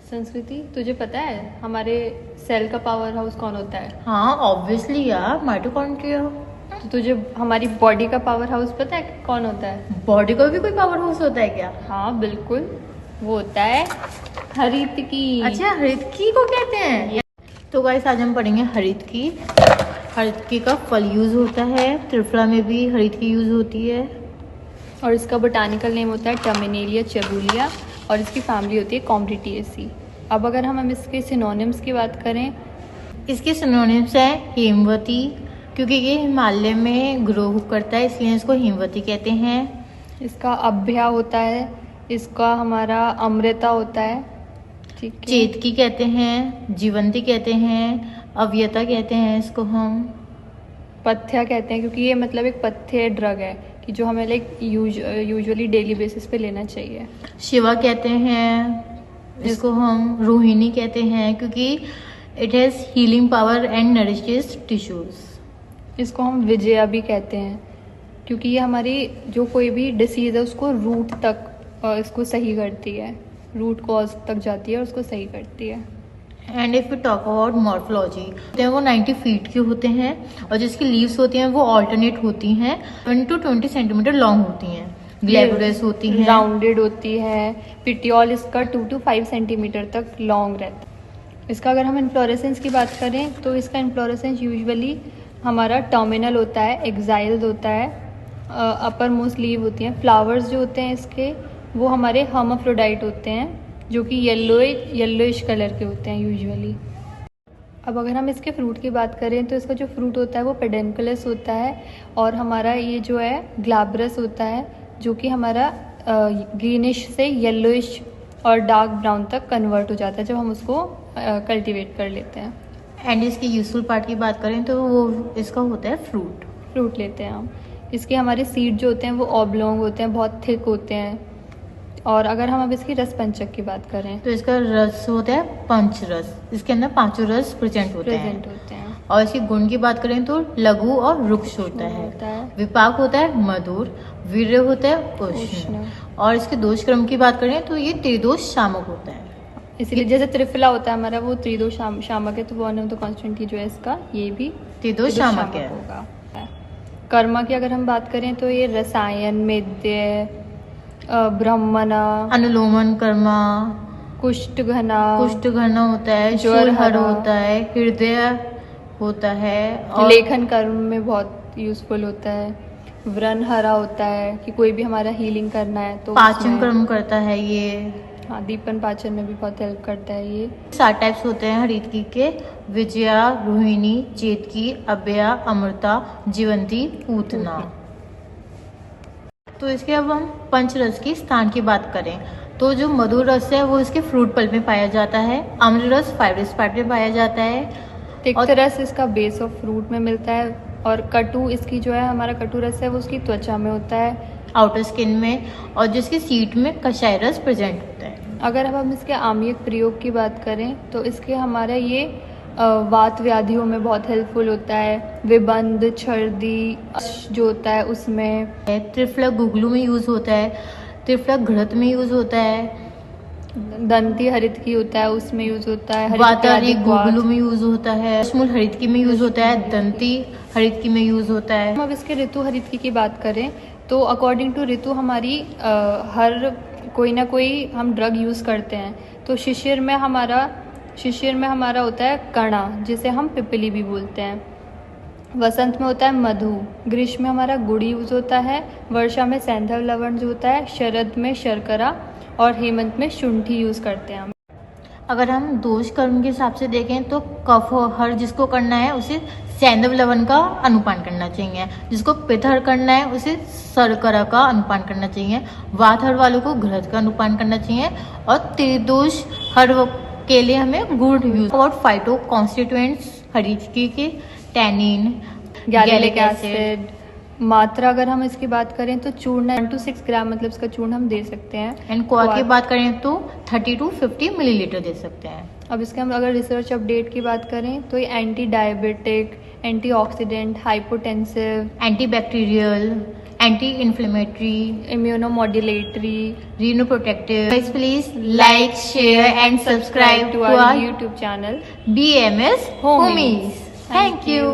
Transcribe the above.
संस्कृति, तुझे पता है हमारे सेल का पावर हाउस कौन होता है? हाँ ऑब्वियसली यार, माइटोकॉन्ड्रिया। तो तुझे हमारी बॉडी का पावर हाउस पता है कौन होता है? बॉडी का भी कोई पावर हाउस होता है क्या? हाँ बिल्कुल, वो होता है हरितकी। अच्छा, हरितकी को कहते हैं। तो गाइस आज हम पढ़ेंगे हरितकी। हरितकी का फल यूज होता है, त्रिफला में भी हरितकी यूज होती है। और इसका बोटानिकल नेम होता है टर्मिनेलिया चेबुलिया और इसकी फैमिली होती है कॉम्ब्रिटिएसी। अब अगर हम इसके सिनोनिम्स की बात करें, इसके सिनोनिम्स है हेमवती, क्योंकि ये हिमालय में ग्रो करता है इसलिए इसको हेमवती कहते हैं। इसका अभ्या होता है, इसका हमारा अमृता होता है, ठीक है। चेतकी कहते हैं, जीवंती कहते हैं, अव्यता कहते हैं इसको हम। पथ्या कहते हैं क्योंकि ये मतलब एक पथ्य ड्रग है कि जो हमें लाइक यूजुअली डेली बेसिस पे लेना चाहिए। शिवा कहते हैं इसको हम। रोहिणी कहते हैं क्योंकि it has healing power and nourishes tissues. इसको हम विजया भी कहते हैं क्योंकि ये हमारी जो कोई भी डिसीज है उसको रूट तक इसको सही करती है, रूट कॉज तक जाती है और उसको सही करती है। And if you talk about morphology, वो 90 फीट के होते हैं और जिसकी लीव्स होती हैं वो ऑल्टरनेट होती हैं, 20 to 20 सेंटीमीटर लॉन्ग होती हैं, ग्लैब्यूलस होती हैं, राउंडेड होती है। पिटियोल इसका 2 to 5 सेंटीमीटर तक लॉन्ग रहता है। इसका अगर हम इन्फ्लोरेसेंस की बात करें तो इसका इन्फ्लोरेसेंस यूजुअली हमारा टर्मिनल होता है, एक्साइल्ड होता है, अपर मोस्ट लीव होती हैं। फ्लावर्स जो होते हैं इसके वो हमारे हर्माफ्रोडाइट होते हैं जो कि येलोइश कलर के होते हैं यूजुअली। अब अगर हम इसके फ्रूट की बात करें तो इसका जो फ्रूट होता है वो पेडेंकुलस होता है और हमारा ये जो है ग्लैब्रस होता है जो कि हमारा ग्रीनिश से येलोइश और डार्क ब्राउन तक कन्वर्ट हो जाता है जब हम उसको कल्टीवेट कर लेते हैं। एंड इसके यूजफुल पार्ट की बात करें तो वो इसका होता है फ्रूट लेते हैं हम। इसके हमारे सीड जो होते हैं वो ऑब्लोंग होते हैं, बहुत थिक होते हैं। और अगर हम अब इसकी रस पंचक की बात करें तो इसका रस होता है पंच रस, इसके अंदर पांचों रस प्रेजेंट होते हैं। और इसके गुण की बात करें तो लघु और रुक्ष होता है। विपाक होता है मधुर, वीर्य होता है उष्ण। और इसके दोष क्रम की बात करें तो ये त्रिदोष शामक होता है। इसलिए जैसे त्रिफला होता है हमारा वो त्रिदोष शामक है, तो वन ऑफ द कॉन्स्टेंट जो है इसका ये भी त्रिदोष शामक है। होगा। कर्मा की अगर हम बात करें तो ये रसायन, मेद्य, ब्रह्मणा, अनुलोमन कर्मा, कुष्ठ घना होता है, ज्वर हर होता है, हृदय होता है, और लेखन कर्म में बहुत यूजफुल होता है। व्रण हरा होता है कि कोई भी हमारा हीलिंग करना है तो पाचन कर्म करता है ये। हाँ, दीपन पाचन में भी बहुत हेल्प करता है ये। 7 टाइप्स होते हैं हरितकी के: विजया, रोहिणी, चेतकी, अभया, अमृता, जीवंती, पूतना। तो इसके अब हम पंचरस की स्थान की बात करें तो जो मधुर रस है वो इसके फ्रूट पल्प में पाया जाता है। आम्ल रस फाइब्रस पार्ट में पाया जाता है। तिक्त रस इसका बेस ऑफ फ्रूट में मिलता है। और कटु इसकी जो है हमारा कटु रस है वो उसकी त्वचा में होता है, आउटर स्किन में। और जिसकी सीट में कषाय रस प्रेजेंट होता है। अगर अब हम इसके आम्लिक प्रयोग की बात करें तो इसके हमारा ये वात व्याधियों में बहुत हेल्पफुल होता है। विबंध, छर्दी जो होता है उसमें। त्रिफला गुगलू में यूज होता है, त्रिफला घृत में यूज होता है, दंती हरितकी होता है उसमें यूज होता है, वातारी गुगलू में यूज होता है, मूल हरितकी में यूज होता है, दंती हरितकी में यूज होता है। हम अब इसके ऋतु हरितकी की बात करें तो अकॉर्डिंग टू ऋतु हमारी हर कोई ना कोई हम ड्रग यूज करते हैं। तो शिशिर में हमारा होता है कणा जिसे हम पिपली भी बोलते हैं। वसंत में होता है मधु, ग्रीष्म में हमारा गुड़ यूज होता है, वर्षा में सैंधव लवण जो होता है, शरद में शर्करा और हेमंत में शुंठी यूज करते हैं हम। अगर हम दोष कर्म के हिसाब से देखें तो कफ हर जिसको करना है उसे सैंधव लवण का अनुपान करना चाहिए, जिसको पित्तहर करना है उसे शर्करा का अनुपान करना चाहिए, वात हर वालों को घृत का अनुपान करना चाहिए, और त्रिदोष हर के लिए हमें गुड़ यूज। और फाइटो कॉन्स्टिट्यूएंट्स हरितकी के टैनिन, गैलिक एसिड। मात्रा अगर हम इसकी बात करें तो चूर्ण 1 to 6 ग्राम मतलब इसका चूर्ण हम दे सकते हैं। एंड कोआ की बात करें तो 30 to 50 मिलीलीटर दे सकते हैं। अब इसके हम अगर रिसर्च अपडेट की बात करें तो ये anti diabetic, antioxidant, hypotensive, antibacterial, anti inflammatory, immunomodulatory. रीनोप्रोटेक्टिव. Guys, please like, share and subscribe to our YouTube channel BMS Homies. Homies. Thank you.